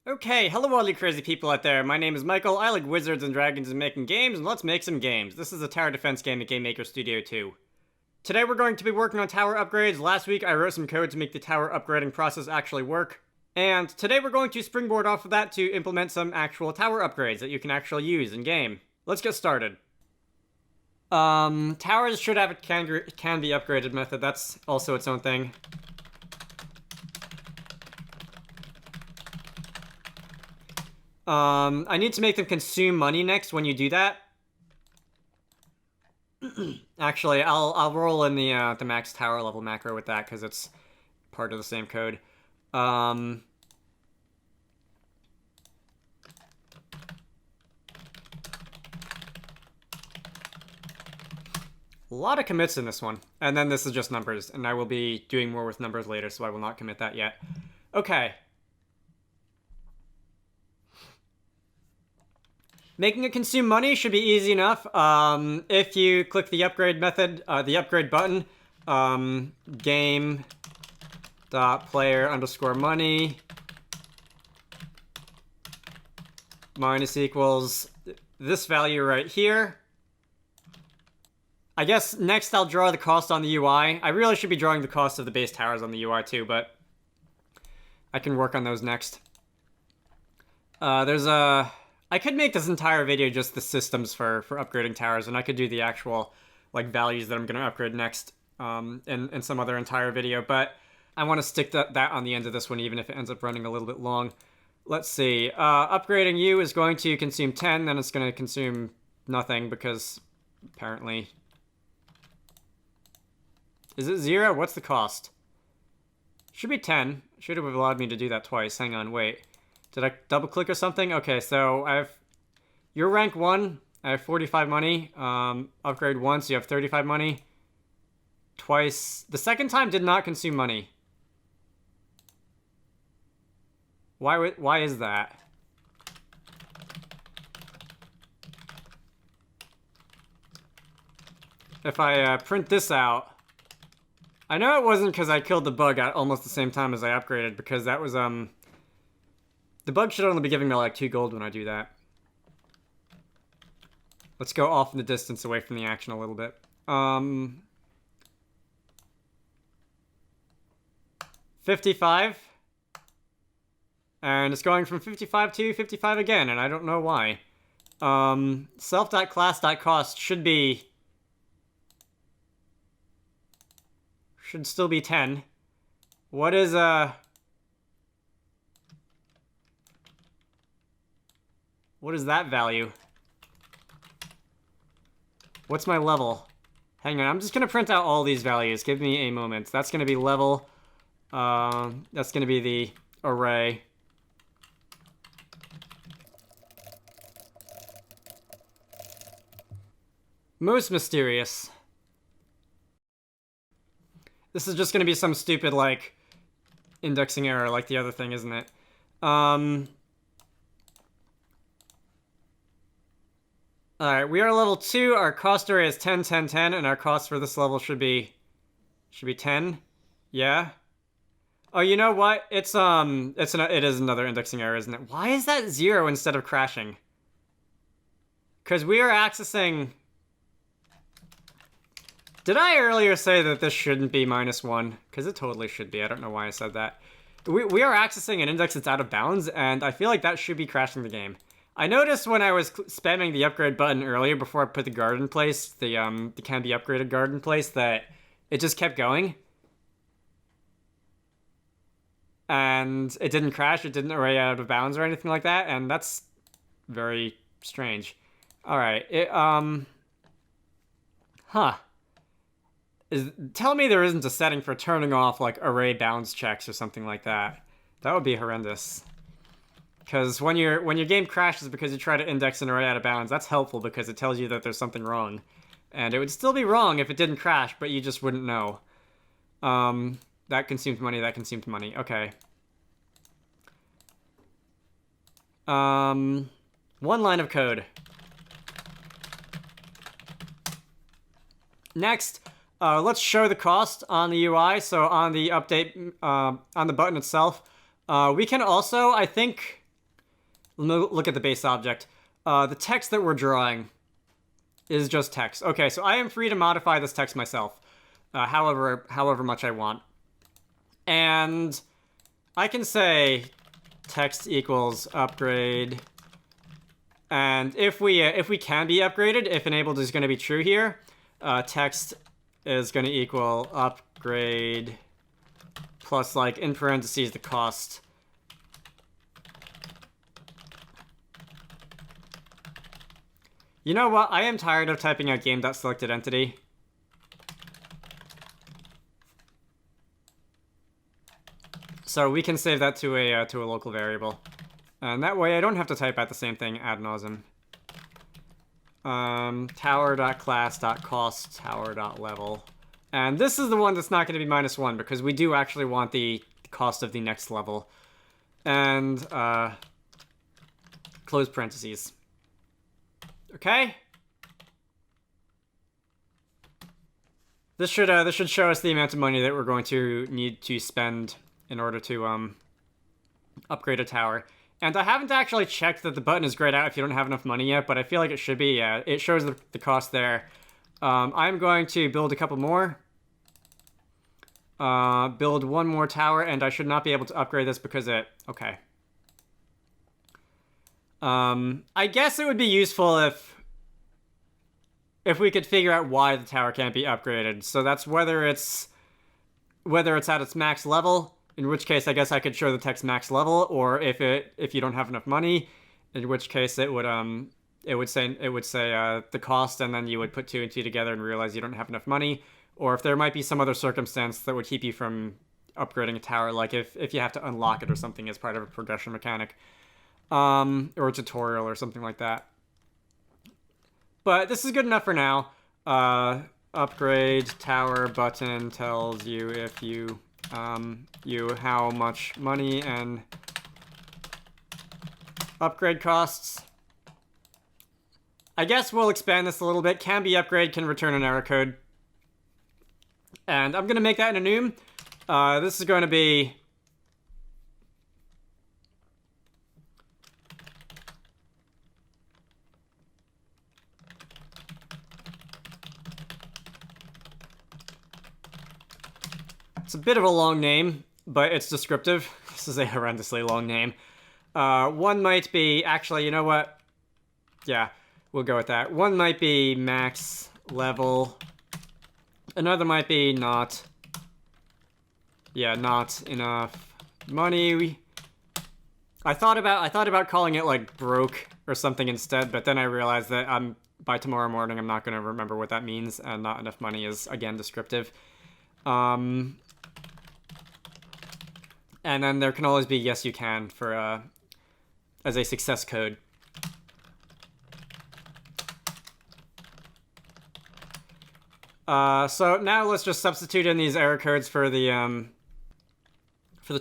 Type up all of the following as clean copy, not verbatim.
Okay, hello all you crazy people out there. My name is Michael. I like wizards and dragons and making games, and let's make some games. This is a tower defense game at Game Maker Studio 2. Today we're going to be working on tower upgrades. Last week I wrote some code to make the tower upgrading process actually work. And today we're going to springboard off of that to implement some actual tower upgrades that you can actually use in game. Let's get started. Towers should have a can be upgraded method. That's also its own thing. I need to make them consume money next when you do that. Actually, I'll roll in the max tower level macro with that because it's part of the same code. A lot of commits in this one. And then this is just numbers, and I will be doing more with numbers later, so I will not commit that yet. Okay. Making it consume money should be easy enough. If you click the upgrade method, the upgrade button, game.player_money minus equals this value right here. I guess next I'll draw the cost on the UI. I really should be drawing the cost of the base towers on the UI too, but I can work on those next. I could make this entire video just the systems for upgrading towers, and I could do the actual like values that I'm going to upgrade next in some other entire video, but I want to stick that on the end of this one, even if it ends up running a little bit long. Let's see. Upgrading you is going to consume 10, then it's going to consume nothing because apparently... Is it 0? What's the cost? Should be 10. Should have allowed me to do that twice. Hang on, wait. Did I double click or something? Okay, so I have... You're rank 1. I have 45 money. Upgrade once, you have 35 money. Twice. The second time did not consume money. Why is that? If I print this out... I know it wasn't because I killed the bug at almost the same time as I upgraded, because that was, The bug should only be giving me like 2 gold when I do that. Let's go off in the distance away from the action a little bit. 55. And it's going from 55 to 55 again, and I don't know why. Self.class.cost should still be 10. What is, what is that value? What's my level? Hang on, I'm just gonna print out all these values. Give me a moment. That's gonna be level. That's gonna be the array. Most mysterious. This is just gonna be some stupid, like, indexing error like the other thing, isn't it? Alright, we are level 2, our cost array is 10, 10, 10, and our cost for this level should be 10. Yeah? Oh, you know what? It is another indexing error, isn't it? Why is that 0 instead of crashing? Because we are accessing... Did I earlier say that this shouldn't be -1? Because it totally should be. I don't know why I said that. We are accessing an index that's out of bounds, and I feel like that should be crashing the game. I noticed when I was spamming the upgrade button earlier before I put the guard in place, the can be upgraded guard in place, that it just kept going. And it didn't crash, it didn't array out of bounds or anything like that, and that's very strange. Alright, tell me there isn't a setting for turning off, like, array bounds checks or something like that. That would be horrendous. Because when your game crashes because you try to index an array out of bounds, that's helpful because it tells you that there's something wrong. And it would still be wrong if it didn't crash, but you just wouldn't know. That consumed money, that consumed money. Okay. One line of code. Next, let's show the cost on the UI. So on the update, on the button itself, we can also, I think, look at the base object. The text that we're drawing is just text. Okay, so I am free to modify this text myself, however much I want. And I can say text equals upgrade. And if we can be upgraded, if enabled is going to be true here, text is going to equal upgrade plus, like, in parentheses, the cost. You know what? I am tired of typing out game.selectedEntity. So we can save that to a local variable. And that way I don't have to type out the same thing ad nauseum. Tower.class.cost, tower.level. And this is the one that's not going to be -1 because we do actually want the cost of the next level. And close parentheses. Okay? This should show us the amount of money that we're going to need to spend in order to upgrade a tower. And I haven't actually checked that the button is grayed out if you don't have enough money yet, but I feel like it should be. Yeah, it shows the cost there. I'm going to build a couple more. Build one more tower, and I should not be able to upgrade this because it... Okay. I guess it would be useful if we could figure out why the tower can't be upgraded. So that's whether it's at its max level, in which case I guess I could show the text max level, or if you don't have enough money, in which case it would say the cost, and then you would put 2 and 2 together and realize you don't have enough money, or if there might be some other circumstance that would keep you from upgrading a tower, like if you have to unlock it or something as part of a progression mechanic, or a tutorial or something like that. But this is good enough for now. Upgrade tower button tells you if you how much money and upgrade costs. I guess we'll expand this a little bit. Can be upgrade, can return an error code. And I'm going to make that an enum. This is going to be... It's a bit of a long name, but it's descriptive. This is a horrendously long name. One might be... Actually, you know what? Yeah, we'll go with that. One might be max level. Another might be not... Yeah, not enough money. I thought about calling it, like, broke or something instead, but then I realized that by tomorrow morning I'm not going to remember what that means, and not enough money is, again, descriptive. And then there can always be yes you can for as a success code. So now let's just substitute in these error codes for the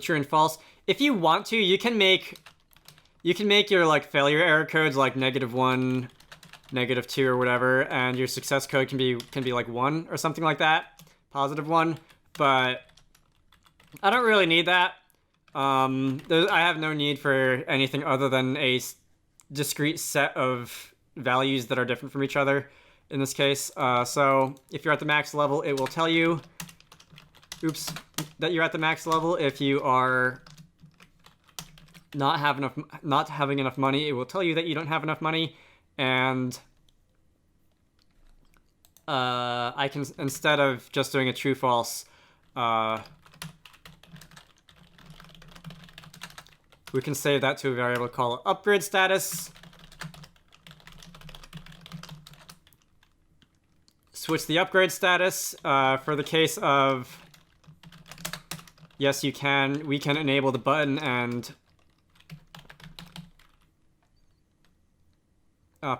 true and false. If you want to, you can make your, like, failure error codes like -1, -2 or whatever, and your success code can be like 1 or something like that, +1. But I don't really need that. I have no need for anything other than a discrete set of values that are different from each other in this case. So if you're at the max level, it will tell you, that you're at the max level. If you are not having enough money, it will tell you that you don't have enough money. And I can, instead of just doing a true false, we can save that to a variable called upgrade status. Switch the upgrade status. For the case of yes, you can, we can enable the button and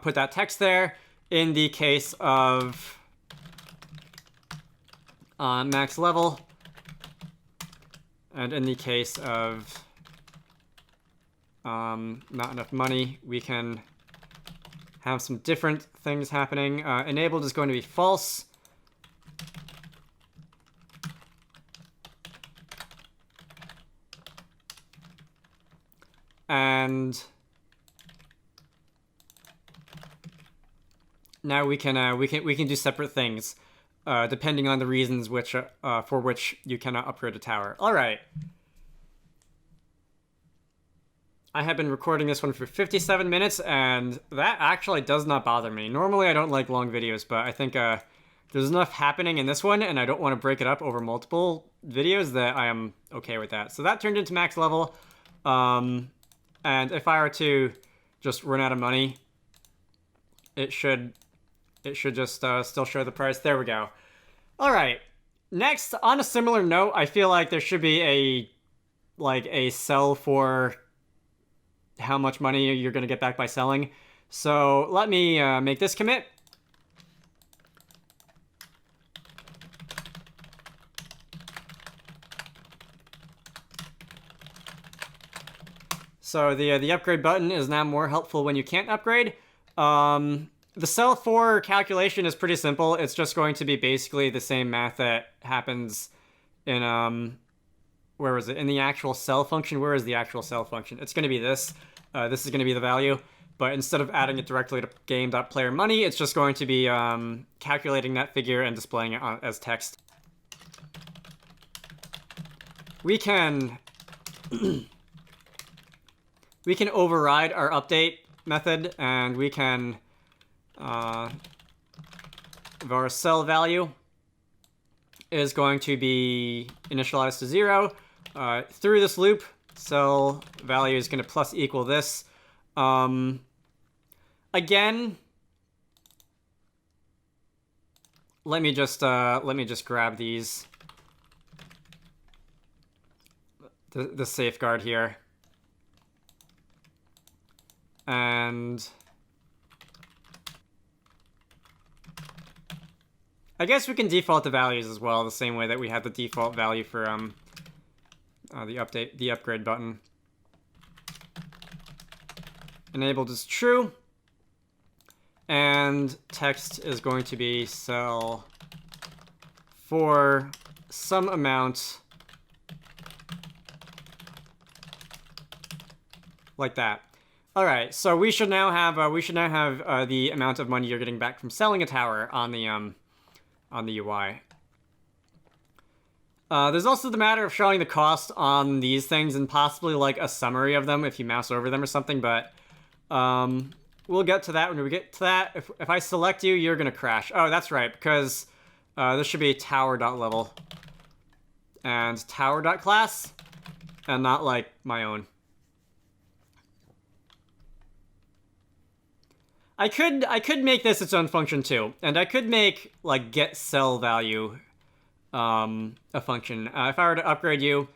put that text there. In the case of max level, and in the case of not enough money, we can have some different things happening. Enabled is going to be false. And now we can do separate things, depending on the reasons which for which you cannot upgrade a tower. All right. I have been recording this one for 57 minutes, and that actually does not bother me. Normally, I don't like long videos, but I think there's enough happening in this one, and I don't want to break it up over multiple videos that I am okay with that. So that turned into max level, and if I were to just run out of money, it should just still show the price. There we go. All right. Next, on a similar note, I feel like there should be a sell for how much money you're going to get back by selling. So let me make this commit. So the upgrade button is now more helpful when you can't upgrade. The sell for calculation is pretty simple. It's just going to be basically the same math that happens in where was it? In the actual sell function. Where is the actual sell function? It's going to be this. This is going to be the value, but instead of adding it directly to game.playerMoney, it's just going to be calculating that figure and displaying it as text. We can we can override our update method, and we can our sell value is going to be initialized to 0 through this loop. Sell value is going to plus equal this. Again, let me just grab these. The safeguard here. And I guess we can default the values as well, the same way that we had the default value for the upgrade button. Enabled is true, and text is going to be sell for some amount like that. All right, so we should now have the amount of money you're getting back from selling a tower on the UI. There's also the matter of showing the cost on these things and possibly like a summary of them if you mouse over them or something, but we'll get to that when we get to that. If I select you, you're gonna crash. Oh, that's right, because this should be tower.level and tower.class and not like my own. I could make this its own function too, and I could make like get sell value a function. If I were to upgrade you,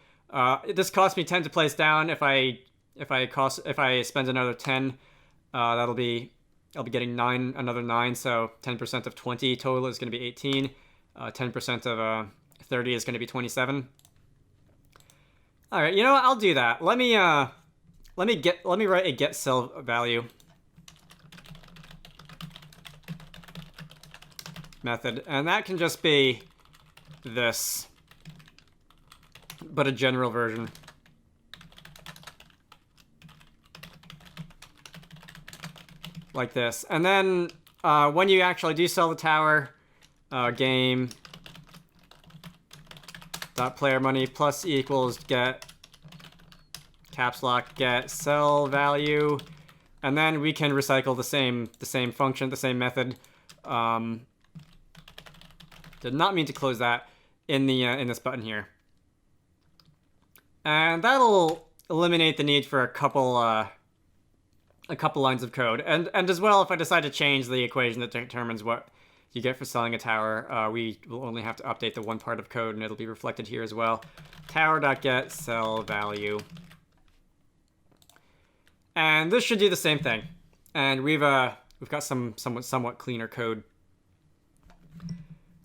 this cost me 10 to place down. If I spend another 10, I'll be getting another 9. So 10% of 20 total is going to be 18. 10% of 30 is going to be 27. All right, you know what? I'll do that. Let me write a get sell value method, and that can just be this, but a general version. Like this. And then when you actually do sell the tower, game dot player money plus equals get caps lock get sell value, and then we can recycle the same function, the same method. Did not mean to close that in this button here. And that'll eliminate the need for a couple lines of code. And as well, if I decide to change the equation that determines what you get for selling a tower, we will only have to update the one part of code, and it'll be reflected here as well. Tower.get sell value. And this should do the same thing. And we've got some somewhat cleaner code.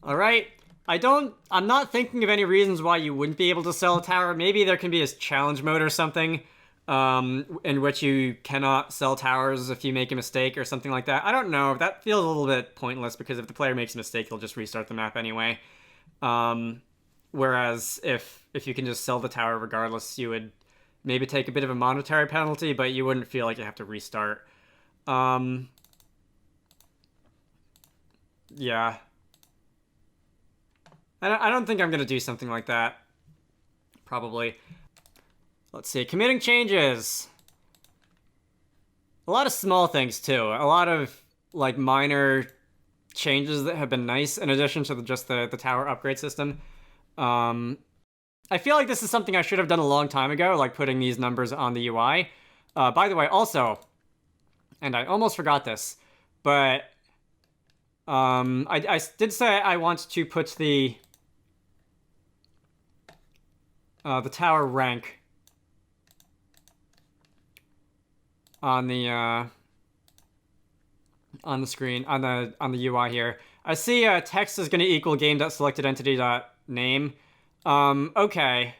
All right. I'm not thinking of any reasons why you wouldn't be able to sell a tower. Maybe there can be a challenge mode or something in which you cannot sell towers if you make a mistake or something like that. I don't know. That feels a little bit pointless because if the player makes a mistake, he'll just restart the map anyway. Whereas if you can just sell the tower regardless, you would maybe take a bit of a monetary penalty, but you wouldn't feel like you have to restart. Yeah. I don't think I'm going to do something like that. Probably. Let's see. Committing changes. A lot of small things, too. A lot of, like, minor changes that have been nice, in addition to just the tower upgrade system. I feel like this is something I should have done a long time ago, like putting these numbers on the UI. By the way, also, and I almost forgot this, but I did say I want to put the tower rank on the screen on the UI here. I see text is going to equal game.selectedentity.name. Okay.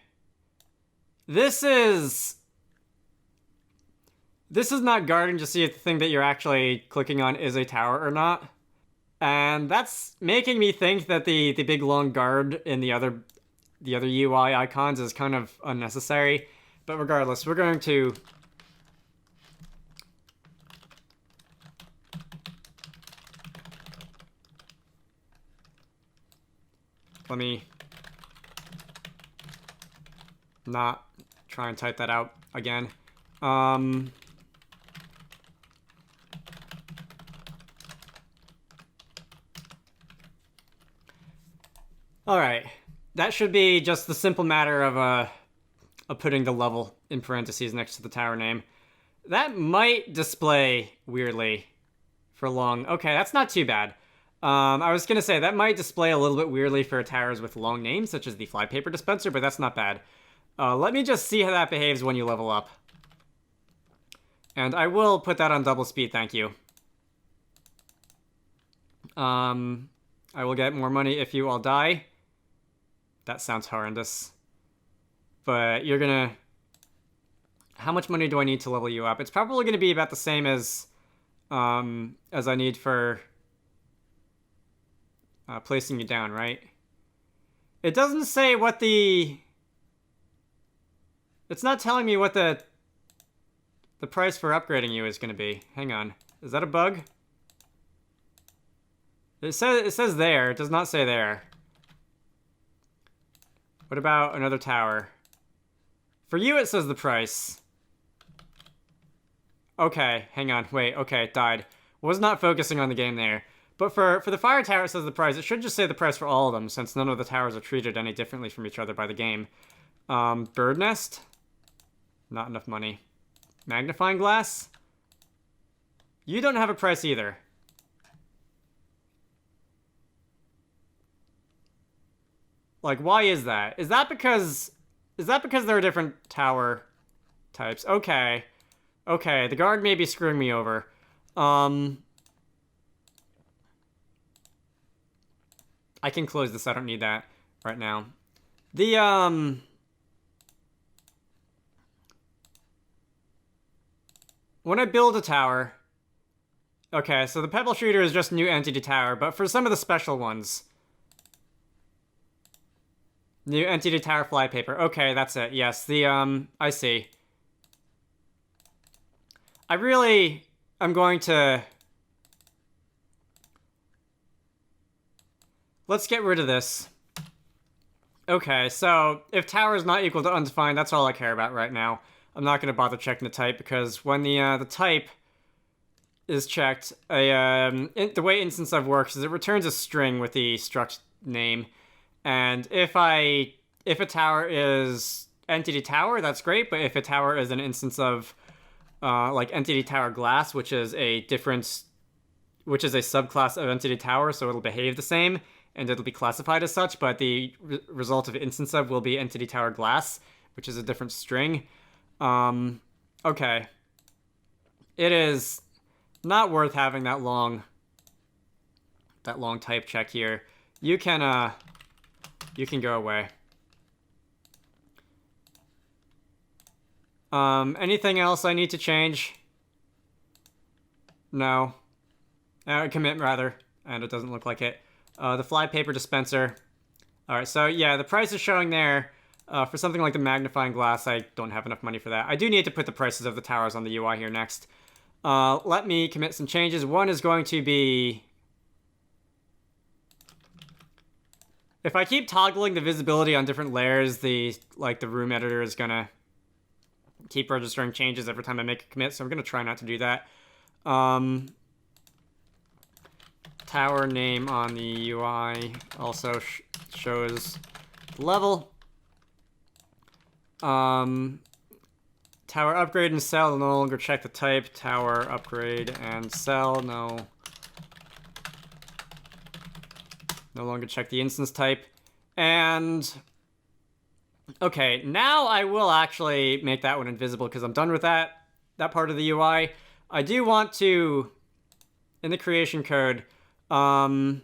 This is not guarding to see if the thing that you're actually clicking on is a tower or not. And that's making me think that the big long guard in the other UI icons is kind of unnecessary. But regardless, we're going to let me not try and type that out again. Alright. That should be just the simple matter of putting the level in parentheses next to the tower name. That might display weirdly for long. Okay, that's not too bad. I was gonna say, that might display a little bit weirdly for towers with long names, such as the flypaper dispenser, but that's not bad. Let me just see how that behaves when you level up. And I will put that on double speed, thank you. I will get more money if you all die. That sounds horrendous. But you're gonna... How much money do I need to level you up? It's probably gonna be about the same as I need for placing you down, right? It doesn't say what the... It's not telling me what the price for upgrading you is going to be. Hang on. Is that a bug? It says there. It does not say there. What about another tower? For you, it says the price. Okay, hang on. Wait, okay, it died. Was not focusing on the game there. But for the fire tower, it says the price. It should just say the price for all of them, since none of the towers are treated any differently from each other by the game. Bird nest? Not enough money. Magnifying glass? You don't have a price either. Like, why is that? Is that because there are different tower types? Okay. Okay, the guard may be screwing me over. I can close this. I don't need that right now. When I build a tower... Okay, so the Pebble Shooter is just new entity tower, but for some of the special ones... New entity tower flypaper. Okay, that's it. Yes, I see. I really am going to... Let's get rid of this. Okay, so if tower is not equal to undefined, that's all I care about right now. I'm not going to bother checking the type, because when the type is checked, the way instance of works is it returns a string with the struct name. And if a tower is entity tower, that's great. But if a tower is an instance of like entity tower glass, which is a subclass of entity tower, so it'll behave the same and it'll be classified as such. But the result of instance of will be entity tower glass, which is a different string. Okay. It is not worth having that long type check here. You can go away. Anything else I need to change? No. Commit, rather. And it doesn't look like it. The flypaper dispenser. Alright, so yeah, the price is showing there. For something like the magnifying glass, I don't have enough money for that. I do need to put the prices of the towers on the UI here next. Let me commit some changes. One is going to be... If I keep toggling the visibility on different layers, the room editor is gonna keep registering changes every time I make a commit, so I'm gonna try not to do that. Tower name on the UI also shows the level. Tower upgrade and cell no longer check the type. Tower upgrade and cell no longer check the instance type. And okay, now I will actually make that one invisible because I'm done with that part of the UI. I do want to, in the creation code, I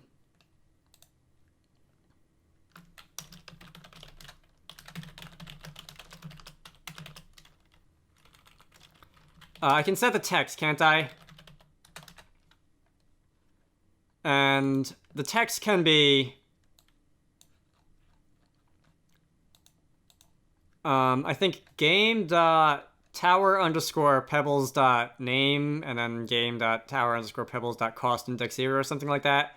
can set the text, can't I? And the text can be, I think game.tower_pebbles.name and then game.tower_pebbles.cost index 0 or something like that.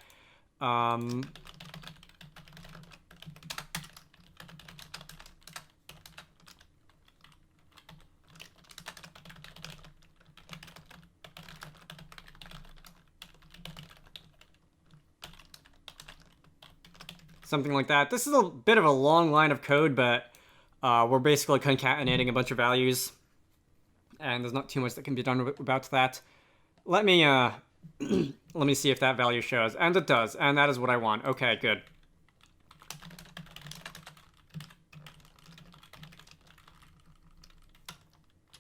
Something like that. This is a bit of a long line of code, but we're basically concatenating a bunch of values, and there's not too much that can be done about that. Let me let me see if that value shows, and it does, and that is what I want. Okay, good.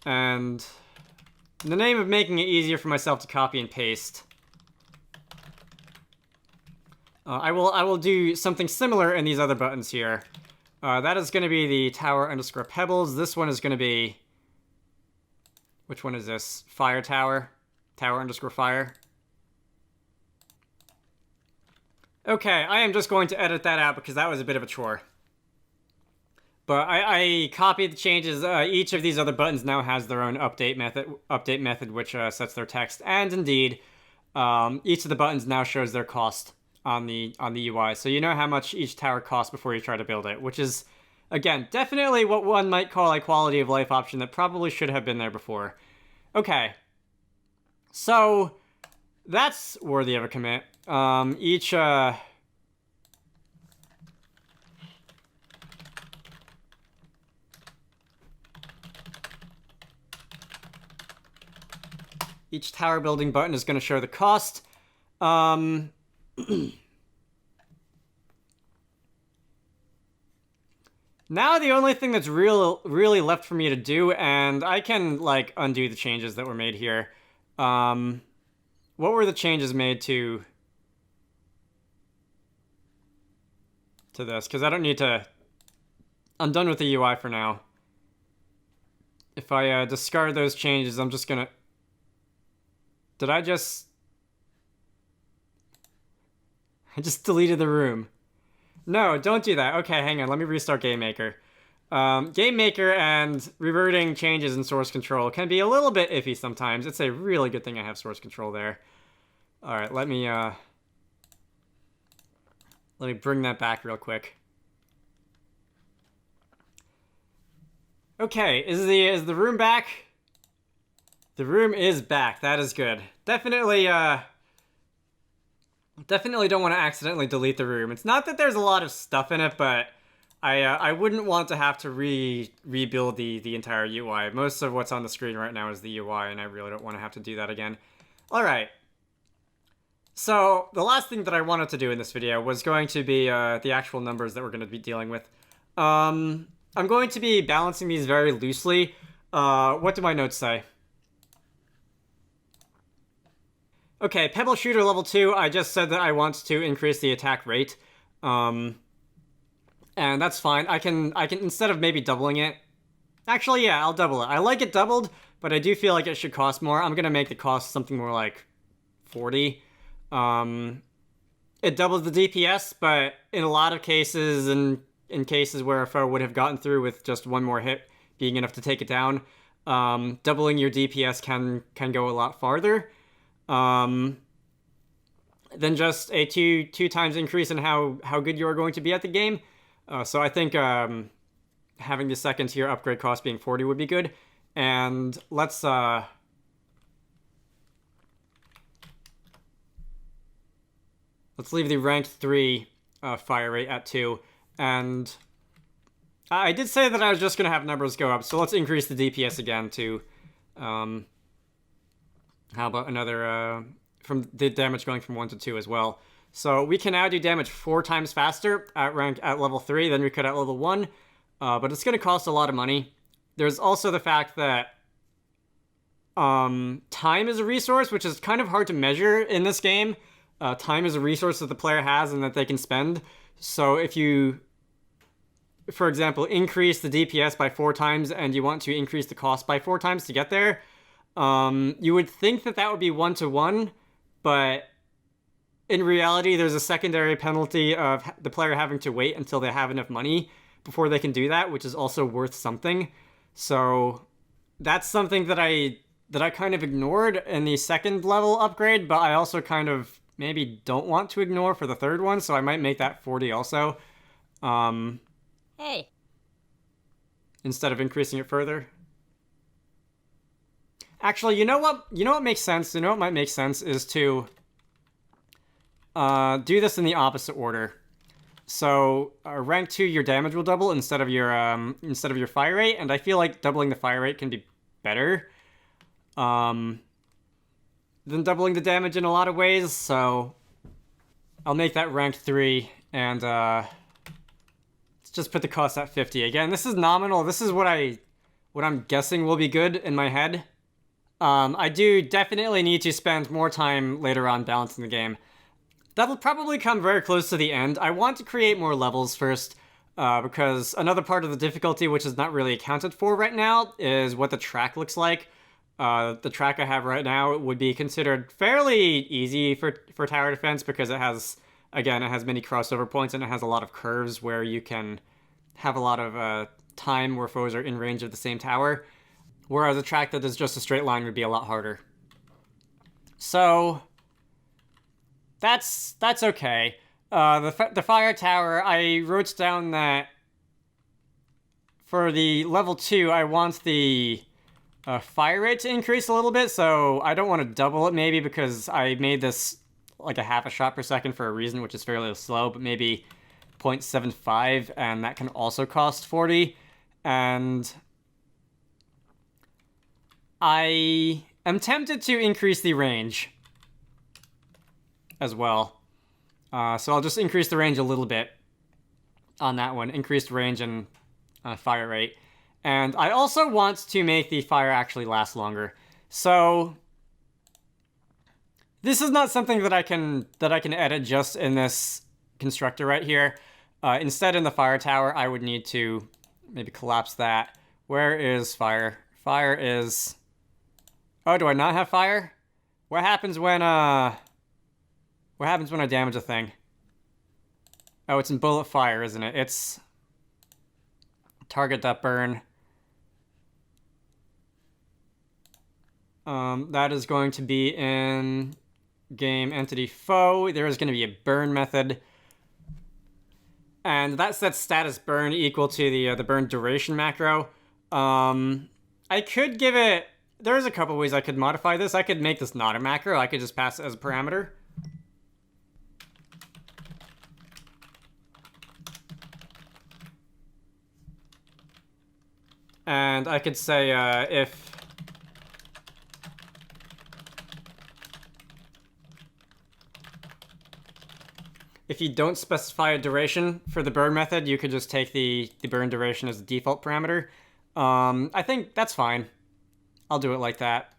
And in the name of making it easier for myself to copy and paste, I will do something similar in these other buttons here. That is going to be the tower_pebbles. This one is going to be, which one is this? Fire tower, tower_fire. Okay, I am just going to edit that out because that was a bit of a chore. But I copied the changes. Each of these other buttons now has their own update method, which sets their text. And indeed, each of the buttons now shows their cost on the UI, so you know how much each tower costs before you try to build it, which is, again, definitely what one might call a quality of life option that probably should have been there before. Okay, so that's worthy of a commit. Each tower building button is going to show the cost. Now the only thing that's really left for me to do, and I can like undo the changes that were made here. What were the changes made to this? Because I don't need to. I'm done with the UI for now. If I discard those changes, I'm just gonna. Did I just deleted the room. No, don't do that. Okay, hang on. Let me restart GameMaker. GameMaker and reverting changes in source control can be a little bit iffy sometimes. It's a really good thing I have source control there. All right, let me bring that back real quick. Okay, is the room back? The room is back. That is good. Definitely don't want to accidentally delete the room. It's not that there's a lot of stuff in it, but I wouldn't want to have to rebuild the entire UI. Most of what's on the screen right now is the UI, and I really don't want to have to do that again. All right. So the last thing that I wanted to do in this video was going to be the actual numbers that we're going to be dealing with. I'm going to be balancing these very loosely. What do my notes say? Okay, Pebble Shooter level 2, I just said that I want to increase the attack rate. And that's fine. I can instead of maybe doubling it. Actually, yeah, I'll double it. I like it doubled, but I do feel like it should cost more. I'm gonna make the cost something more like 40. It doubles the DPS, but in a lot of cases, and in cases where a foe would have gotten through with just one more hit being enough to take it down, doubling your DPS can go a lot farther. than just a two times increase in how good you are going to be at the game. So I think having the second tier upgrade cost being 40 would be good. And let's leave the ranked 3 fire rate at 2. And I did say that I was just going to have numbers go up, so let's increase the DPS again to, how about another, from the damage going from 1 to 2 as well. So we can now do damage 4 times faster at level 3 than we could at level 1, but it's going to cost a lot of money. There's also the fact that time is a resource, which is kind of hard to measure in this game. Time is a resource that the player has and that they can spend. So if you, for example, increase the DPS by 4 times and you want to increase the cost by 4 times to get there, you would think that that would be 1-to-1, but in reality, there's a secondary penalty of the player having to wait until they have enough money before they can do that, which is also worth something. So that's something that I kind of ignored in the second level upgrade, but I also kind of maybe don't want to ignore for the third one, so I might make that 40 also. Hey. Instead of increasing it further. Actually, you know what? You know what makes sense? You know what might make sense is to do this in the opposite order. So rank 2, your damage will double instead of your fire rate, and I feel like doubling the fire rate can be better than doubling the damage in a lot of ways. So I'll make that rank 3, and let's just put the cost at 50 again. This is nominal. This is what I'm guessing will be good in my head. I do definitely need to spend more time later on balancing the game. That'll probably come very close to the end. I want to create more levels first, because another part of the difficulty, which is not really accounted for right now, is what the track looks like. The track I have right now would be considered fairly easy for tower defense because it has many crossover points and it has a lot of curves where you can have a lot of time where foes are in range of the same tower. Whereas a track that is just a straight line would be a lot harder. So that's okay. The fire tower, I wrote down that for the level 2, I want the fire rate to increase a little bit, so I don't want to double it maybe because I made this like a half a shot per second for a reason, which is fairly slow, but maybe 0.75, and that can also cost 40. And I am tempted to increase the range as well. So I'll just increase the range a little bit on that one. Increased range and fire rate. And I also want to make the fire actually last longer. So this is not something that I can edit just in this constructor right here. Instead, in the fire tower, I would need to maybe collapse that. Where is fire? Fire is... Oh, do I not have fire? What happens when I damage a thing? Oh, it's in bullet fire, isn't it? It's target that burn. That is going to be in game entity foe. There is going to be a burn method. And that sets status burn equal to the burn duration macro. I could give it... There's a couple ways I could modify this. I could make this not a macro. I could just pass it as a parameter. And I could say if you don't specify a duration for the burn method, you could just take the burn duration as the default parameter. I think that's fine. I'll do it like that.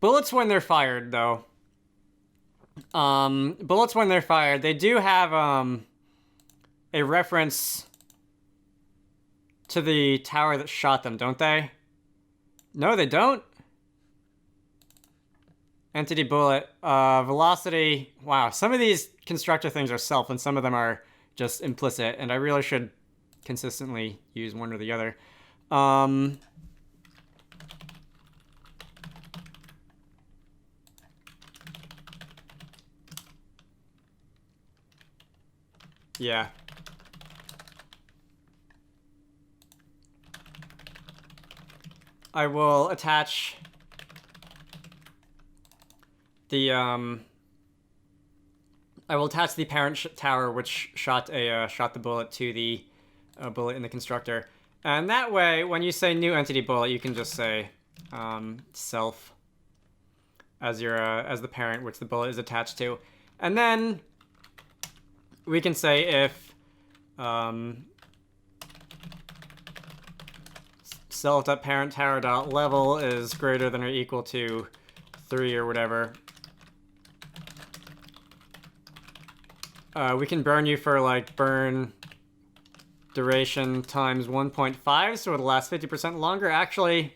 Bullets when they're fired, though. Bullets when they're fired, they do have a reference to the tower that shot them, don't they? No, they don't. Entity bullet, velocity. Wow, some of these constructor things are self and some of them are just implicit, and I really should consistently use one or the other. Yeah. I will attach the parent tower, which shot the bullet to the bullet in the constructor, and that way, when you say new entity bullet, you can just say self as your as the parent, which the bullet is attached to, and then we can say if self.parentTower.level is greater than or equal to 3 or whatever. We can burn you for like burn duration times 1.5, so it'll last 50% longer. Actually,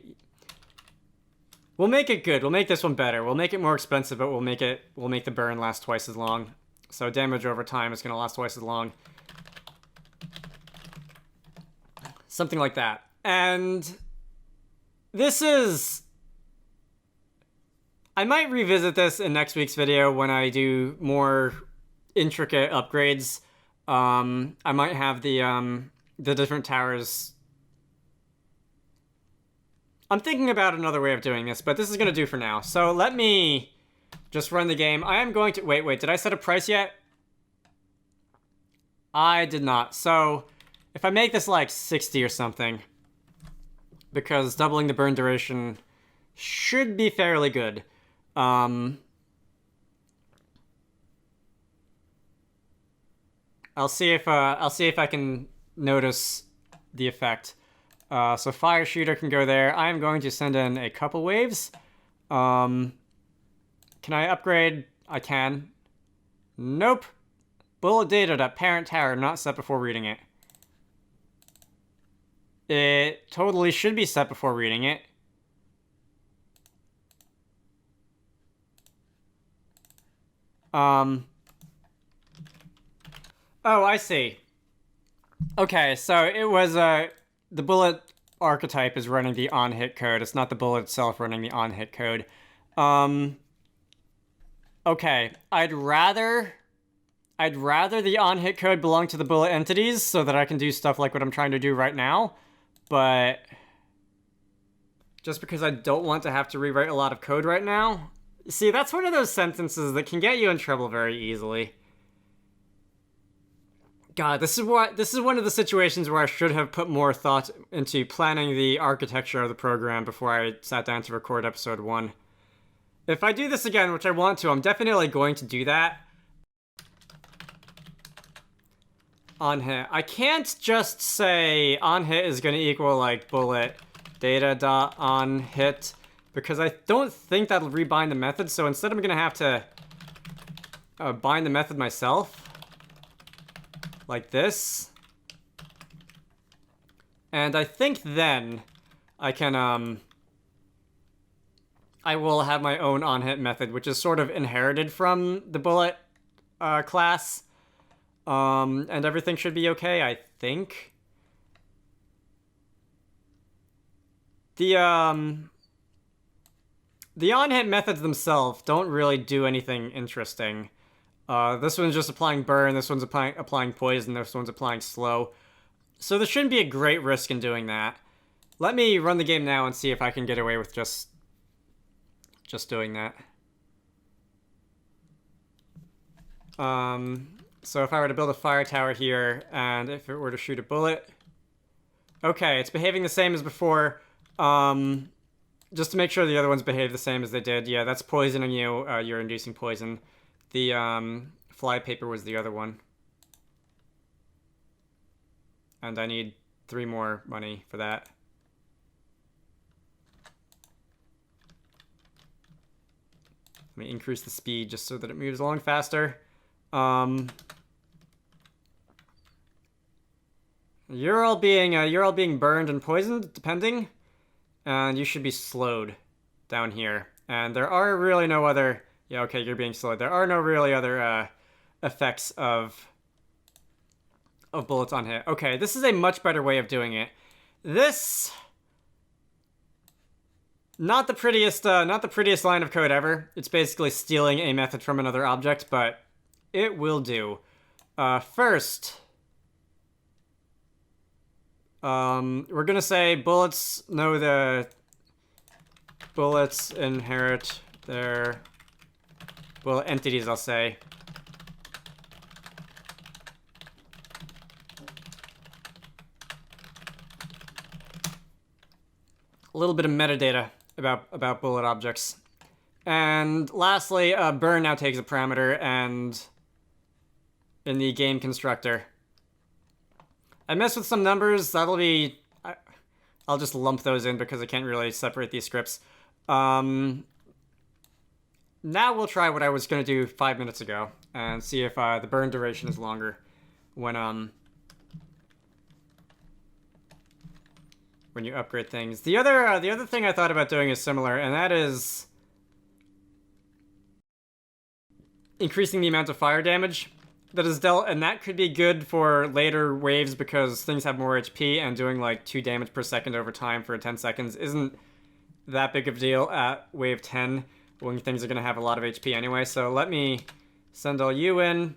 we'll make it good. We'll make this one better. We'll make it more expensive, but we'll make the burn last twice as long. So damage over time is going to last twice as long. Something like that. And this is... I might revisit this in next week's video when I do more intricate upgrades. I might have the different towers. I'm thinking about another way of doing this, but this is going to do for now. So let me just run the game. I am going to... Wait, did I set a price yet? I did not. So if I make this like 60 or something, because doubling the burn duration should be fairly good. I'll see if I can notice the effect. So fire shooter can go there. I am going to send in a couple waves. Can I upgrade? I can. Nope. Bullet data.parent tower not set before reading it. It totally should be set before reading it. Oh, I see. Okay, so it was the bullet archetype is running the on-hit code. It's not the bullet itself running the on-hit code. Okay, I'd rather the on-hit code belong to the bullet entities so that I can do stuff like what I'm trying to do right now. But just because I don't want to have to rewrite a lot of code right now. See, that's one of those sentences that can get you in trouble very easily. God, this is one of the situations where I should have put more thought into planning the architecture of the program before I sat down to record episode 1. If I do this again, which I want to, I'm definitely going to do that. On hit. I can't just say on hit is going to equal like bullet data dot on hit, because I don't think that'll rebind the method. So instead, I'm going to have to bind the method myself, like this. And I think then I can I will have my own on hit method, which is sort of inherited from the bullet class. And everything should be okay, I think. The on-hit methods themselves don't really do anything interesting. This one's just applying burn, this one's applying poison, this one's applying slow. So there shouldn't be a great risk in doing that. Let me run the game now and see if I can get away with just doing that. So if I were to build a fire tower here, and if it were to shoot a bullet... Okay, it's behaving the same as before. Just to make sure the other ones behave the same as they did. Yeah, that's poisoning you. You're inducing poison. The fly paper was the other one. And I need 3 more money for that. Let me increase the speed just so that it moves along faster. You're all being burned and poisoned, depending, and you should be slowed down here. And there are really no other... Yeah, okay, you're being slowed. There are no really other effects of bullets on hit. Okay, this is a much better way of doing it. This... Not the prettiest line of code ever. It's basically stealing a method from another object, but it will do. First, we're gonna say bullets know the bullets inherit their bullet entities, I'll say. A little bit of metadata about bullet objects. And lastly, burn now takes a parameter, and in the game constructor, I messed with some numbers. That'll be... I'll just lump those in because I can't really separate these scripts. Now we'll try what I was going to do 5 minutes ago and see if the burn duration is longer when you upgrade things. The other thing I thought about doing is similar, and that is increasing the amount of fire damage that is dealt, and that could be good for later waves because things have more HP, and doing like 2 damage per second over time for 10 seconds isn't that big of a deal at wave 10 when things are going to have a lot of HP anyway. So let me send all you in,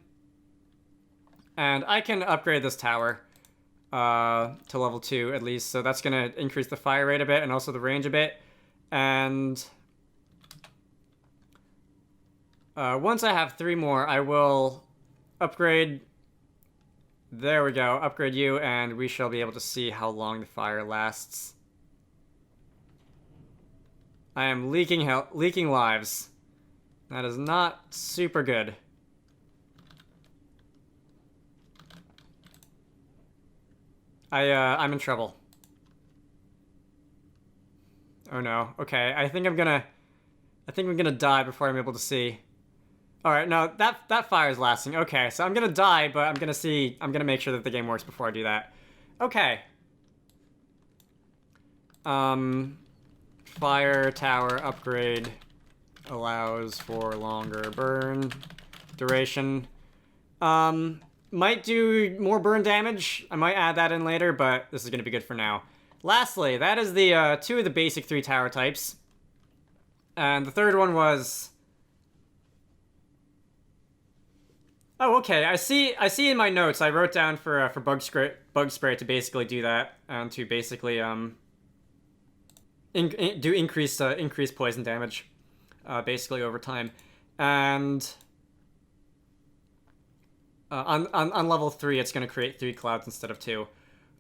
and I can upgrade this tower to level 2 at least, so that's going to increase the fire rate a bit and also the range a bit. And once I have 3 more, I will upgrade. There we go. Upgrade you, and we shall be able to see how long the fire lasts. I am leaking lives. That is not super good. I'm in trouble. Oh no. Okay, I think I'm gonna die before I'm able to see. All right, no, that fire is lasting. Okay, so I'm gonna die, but I'm gonna make sure that the game works before I do that. Okay. Fire tower upgrade allows for longer burn duration. Might do more burn damage. I might add that in later, but this is gonna be good for now. Lastly, that is the 2 of the basic 3 tower types. And the third one was... Oh, okay. I see in my notes I wrote down for bug spray to basically do that, and to basically do increased poison damage, basically over time. And on level 3, it's going to create 3 clouds instead of 2.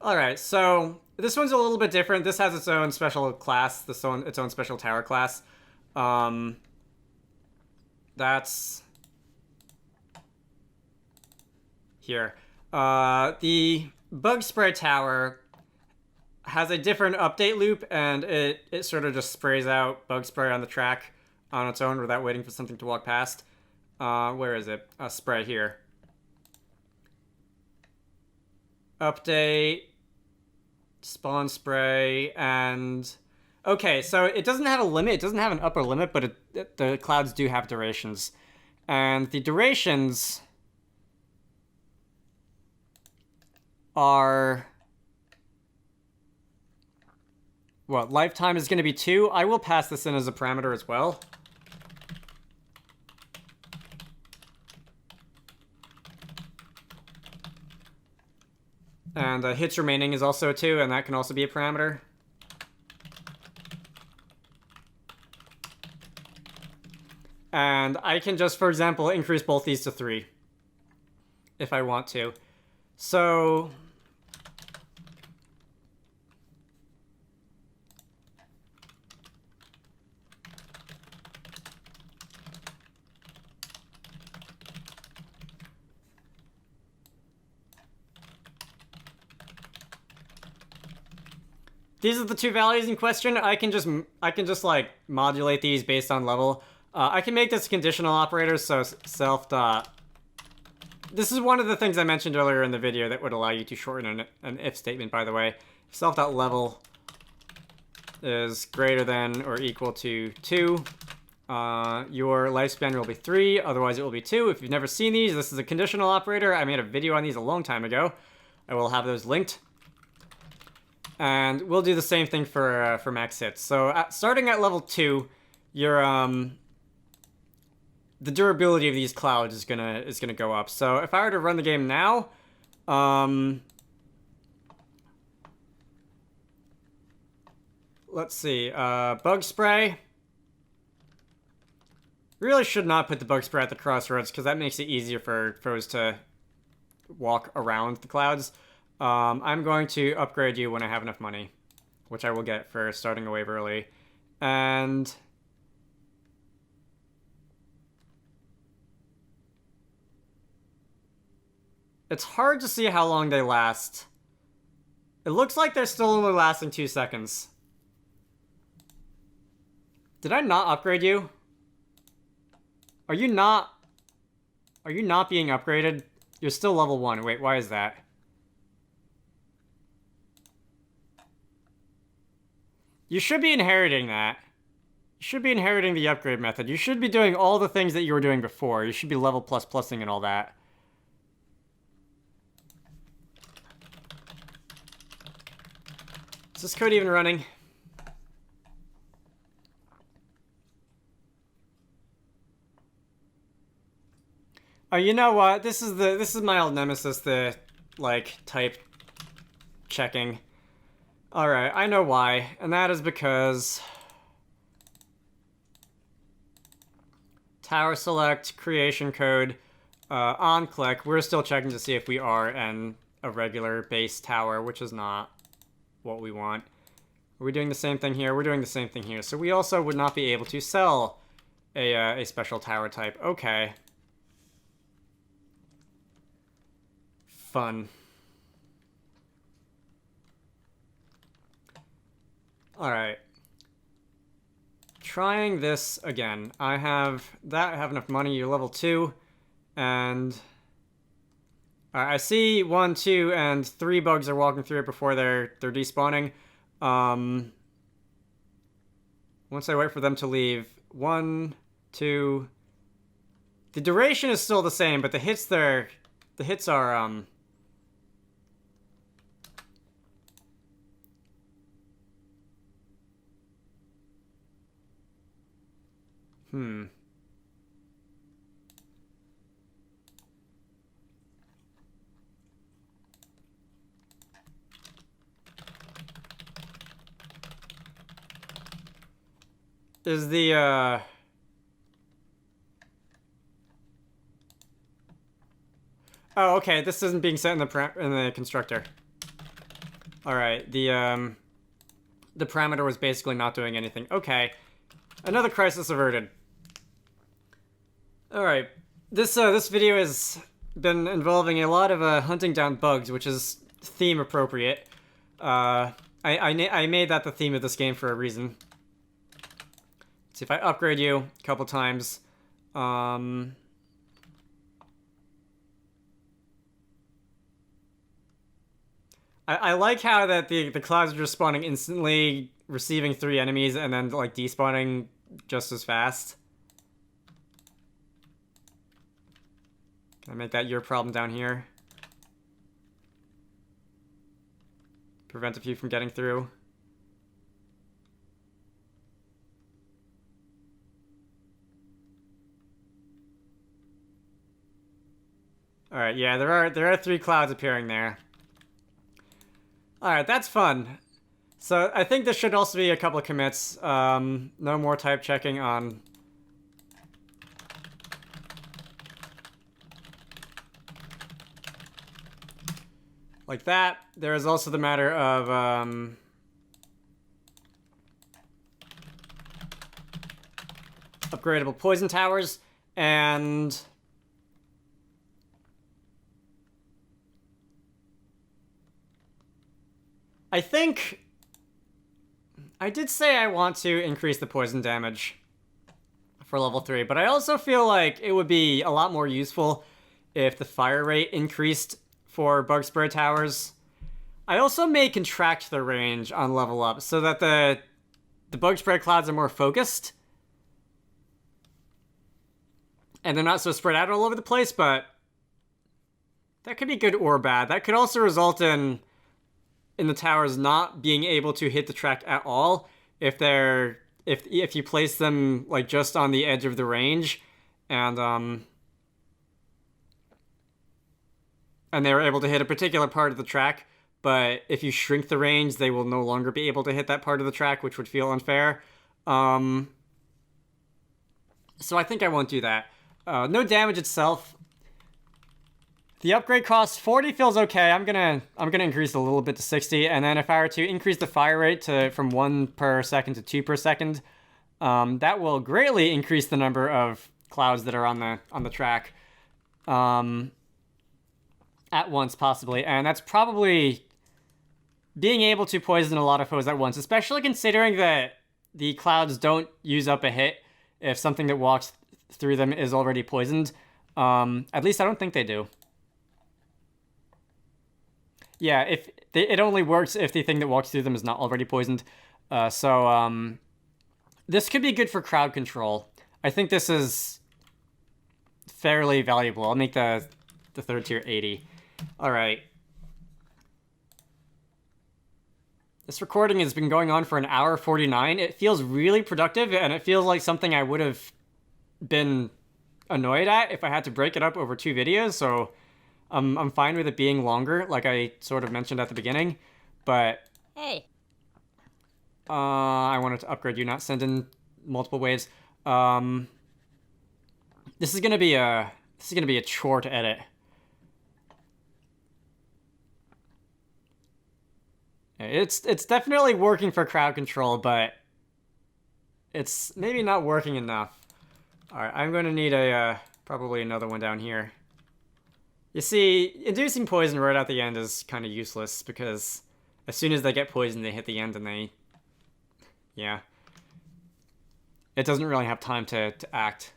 All right, so this one's a little bit different. This has its own special class, its own special tower class. That's here. The bug spray tower has a different update loop, and it sort of just sprays out bug spray on the track on its own without waiting for something to walk past. Where is it? Spray here. Update, spawn spray, and... Okay, so it doesn't have a limit. It doesn't have an upper limit, but the clouds do have durations. And the durations are... Well, lifetime is going to be 2. I will pass this in as a parameter as well. And hits remaining is also a 2, and that can also be a parameter. And I can just, for example, increase both these to 3 if I want to. So... These are the 2 values in question. I can just like modulate these based on level. I can make this a conditional operator, so self dot. This is one of the things I mentioned earlier in the video that would allow you to shorten an if statement, by the way. Self dot level is greater than or equal to 2. Your lifespan will be 3, otherwise it will be 2. If you've never seen these, this is a conditional operator. I made a video on these a long time ago. I will have those linked. And we'll do the same thing for max hits. So starting at level 2, your the durability of these clouds is gonna go up. So if I were to run the game now, let's see, bug spray. Really should not put the bug spray at the crossroads because that makes it easier for foes to walk around the clouds. I'm going to upgrade you when I have enough money, which I will get for starting a wave early. And it's hard to see how long they last. It looks like they're still only lasting 2 seconds. Did I not upgrade you? Are you not being upgraded? You're still level 1. Wait, why is that? You should be inheriting that. You should be inheriting the upgrade method. You should be doing all the things that you were doing before. You should be level ++ing and all that. Is this code even running? Oh, you know what? This is my old nemesis, the like type checking. Alright, I know why, and that is because tower select, creation code, on click, we're still checking to see if we are a regular base tower, which is not what we want. Are we doing the same thing here? We're doing the same thing here. So we also would not be able to sell a special tower type. Okay. Fun. Alright. Trying this again. I have enough money. You're level 2. And I see 1, 2, and 3 bugs are walking through it before they're despawning. Once I wait for them to leave, 1, 2. The duration is still the same, but the hits are Is the, Oh, okay, this isn't being set in the constructor. Alright, the parameter was basically not doing anything. Okay. Another crisis averted. Alright. This video has been involving a lot of hunting down bugs, which is theme appropriate. I made that the theme of this game for a reason. See if I upgrade you a couple times. I like how that the clouds are just spawning instantly, receiving 3 enemies, and then like despawning just as fast. Can I make that your problem down here? Prevent a few from getting through. Alright, yeah, there are 3 clouds appearing there. Alright, that's fun. So I think this should also be a couple of commits. No more type checking on... like that. There is also the matter of... upgradable poison towers, and... I think I did say I want to increase the poison damage for level 3, but I also feel like it would be a lot more useful if the fire rate increased for bug spray towers. I also may contract the range on level up so that the bug spray clouds are more focused. And they're not so spread out all over the place, but that could be good or bad. That could also result in the towers not being able to hit the track at all if you place them like just on the edge of the range, and they were able to hit a particular part of the track, but if you shrink the range, they will no longer be able to hit that part of the track, which would feel unfair. So I think I won't do that. No damage itself. The upgrade cost 40 feels okay. I'm gonna increase a little bit to 60, and then if I were to increase the fire rate from 1 per second to 2 per second, that will greatly increase the number of clouds that are on the track. At once, possibly, and that's probably being able to poison a lot of foes at once, especially considering that the clouds don't use up a hit if something that walks through them is already poisoned. At least I don't think they do. Yeah, it only works if the thing that walks through them is not already poisoned. So this could be good for crowd control. I think this is fairly valuable. I'll make the third tier 80. All right. This recording has been going on for an hour 49. It feels really productive, and it feels like something I would have been annoyed at if I had to break it up over 2 videos. So I'm fine with it being longer, like I sort of mentioned at the beginning. But hey, I wanted to upgrade you, not send in multiple waves. This is gonna be a chore to edit. It's definitely working for crowd control, but it's maybe not working enough. All right, I'm going to need probably another one down here. You see, inducing poison right at the end is kind of useless because as soon as they get poisoned, they hit the end and yeah. It doesn't really have time to act.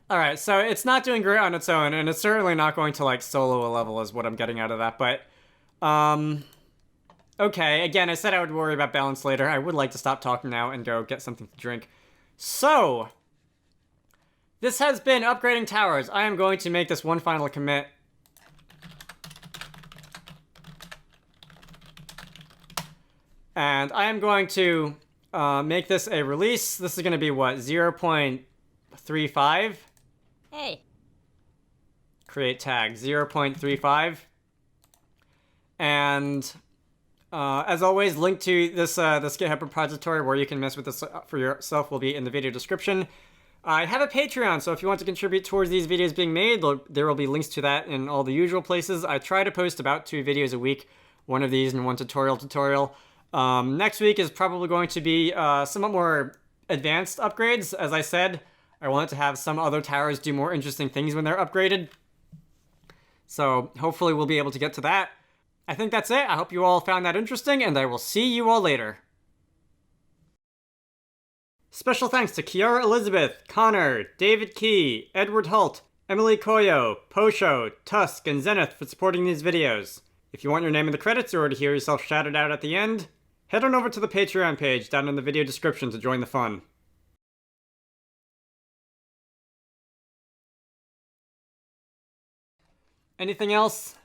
Alright, so it's not doing great on its own, and it's certainly not going to, like, solo a level is what I'm getting out of that, but, okay, again, I said I would worry about balance later. I would like to stop talking now and go get something to drink. So, this has been Upgrading Towers. I am going to make this one final commit. And I am going to make this a release. This is going to be, what, 0.35? hey. Create tag 0.35. And as always, link to this GitHub repository where you can mess with this for yourself will be in the video description. I have a Patreon, so if you want to contribute towards these videos being made, there will be links to that in all the usual places. I try to post about 2 videos a week, one of these and one tutorial. Next week is probably going to be somewhat more advanced upgrades. As I said, I want to have some other towers do more interesting things when they're upgraded. So hopefully we'll be able to get to that. I think that's it. I hope you all found that interesting, and I will see you all later. Special thanks to Kiara Elizabeth, Connor, David Key, Edward Holt, Emily Koyo, Posho, Tusk, and Zenith for supporting these videos. If you want your name in the credits or to hear yourself shouted out at the end, head on over to the Patreon page down in the video description to join the fun. Anything else?